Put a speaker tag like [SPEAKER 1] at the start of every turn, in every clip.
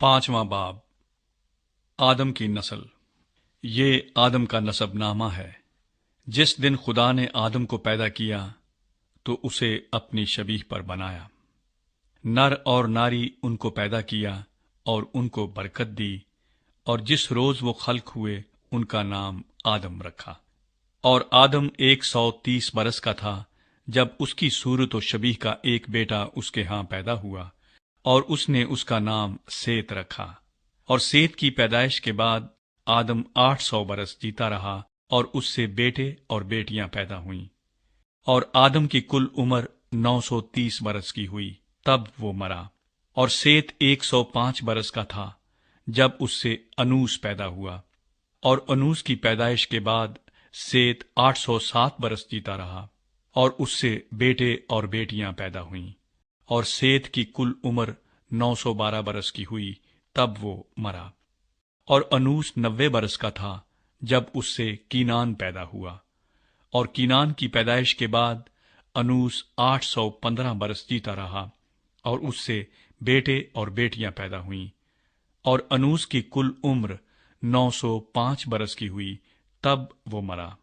[SPEAKER 1] 5वां बाब आदम की नस्ल। ये आदम का नसब नामा है। जिस दिन खुदा ने आदम को पैदा किया तो उसे अपनी शबीह पर बनाया। नर और नारी उनको पैदा किया और उनको बरकत दी, और जिस रोज वो खल्क हुए उनका नाम आदम रखा। और आदम 130 बरस का था जब उसकी सूरत और शबीह का एक बेटा उसके यहाँ पैदा हुआ, और उसने उसका नाम सेत रखा। और सेत की पैदाइश के बाद आदम 800 बरस जीता रहा, और उससे बेटे और बेटियां पैदा हुईं। और आदम की कुल उम्र 930 बरस की हुई, तब वो मरा। और सेत 105 बरस का था जब उससे अनूस पैदा हुआ। और अनूस की पैदाइश के बाद सेत 807 बरस जीता रहा, और उससे बेटे और बेटियां पैदा हुईं। और सेत की कुल उम्र 912 बरस की हुई, तब वो मरा। और अनूस 90 बरस का था जब उससे कीनान पैदा हुआ। और कीनान की पैदाइश के बाद अनूस 815 बरस जीता रहा, और उससे बेटे और बेटियां पैदा हुईं। और अनूस की कुल उम्र 905 बरस की हुई, तब वो मरा।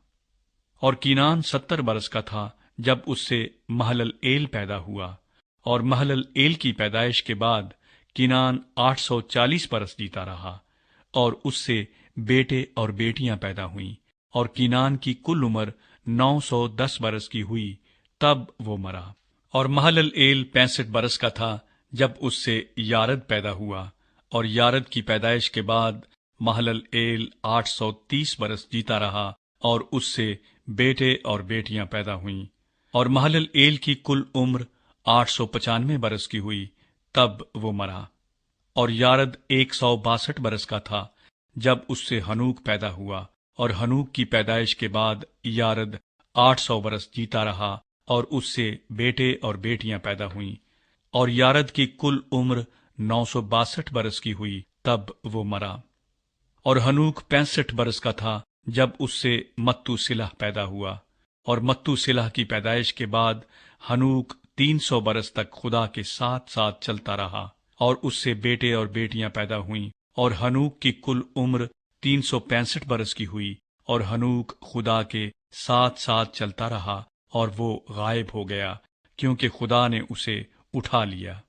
[SPEAKER 1] और कीनान 70 बरस का था जब उससे महलल एल पैदा हुआ। और महलल एल की पैदाइश के बाद कीनान 840 बरस जीता रहा, और उससे बेटे और बेटियां पैदा हुईं। और कीनान की कुल उम्र 910 बरस की हुई, तब वो मरा। और महलल एल 65 बरस का था जब उससे यारद पैदा हुआ। और यारद की पैदाइश के बाद महलल एल 830 बरस जीता रहा, और उससे बेटे और बेटियां पैदा हुईं। और महलल एल की कुल उम्र 895 बरस की हुई, तब वो मरा। और यारद 162 बरस का था जब उससे हनूक पैदा हुआ। और हनूक की पैदाइश के बाद यारद 800 बरस जीता रहा, और उससे बेटे और बेटियां पैदा हुईं। और यारद की कुल उम्र 962 बरस की हुई, तब वो मरा। और हनूक 65 बरस का था जब उससे मत्तू सिलह पैदा हुआ। और मत्तू सिलह की पैदाइश के बाद हनूक 300 बरस तक खुदा के साथ साथ चलता रहा, और उससे बेटे और बेटियां पैदा हुईं। और हनूक की कुल उम्र 365 बरस की हुई। और हनूक खुदा के साथ साथ चलता रहा, और वो गायब हो गया, क्योंकि खुदा ने उसे उठा लिया।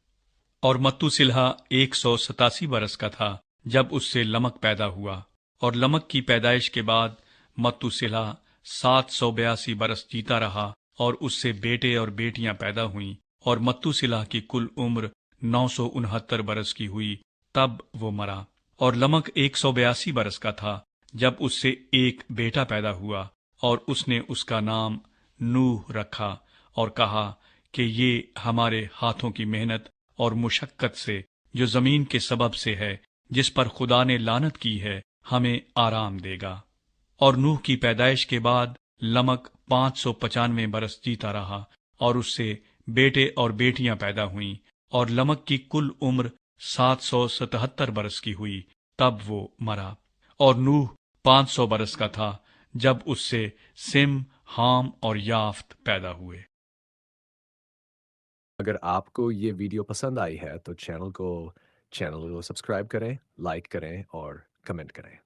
[SPEAKER 1] और मत्तूसिलहा 187 बरस का था जब उससे लमक पैदा हुआ। और लमक की पैदाइश के बाद मत्तूसिलहा 782 बरस जीता रहा, और उससे बेटे और बेटियां पैदा हुईं। और मत्तूसिलहा की कुल उम्र 969 बरस की हुई, तब वो मरा। और लमक 182 बरस का था जब उससे एक बेटा पैदा हुआ, और उसने उसका नाम नूह रखा, और कहा कि ये हमारे हाथों की मेहनत और मुशक्कत से, जो जमीन के सबब से है, जिस पर खुदा ने लानत की है, हमें आराम देगा। और नूह की पैदाइश के बाद लमक 595 बरस जीता रहा, और उससे बेटे और बेटियां पैदा हुईं। और लमक की कुल उम्र 777 बरस की हुई, तब वो मरा। और नूह 500 बरस का था जब उससे सिम, हाम और याफ्त पैदा हुए।
[SPEAKER 2] अगर आपको ये वीडियो पसंद आई है तो चैनल को सब्सक्राइब करें, लाइक करें और कमेंट करें।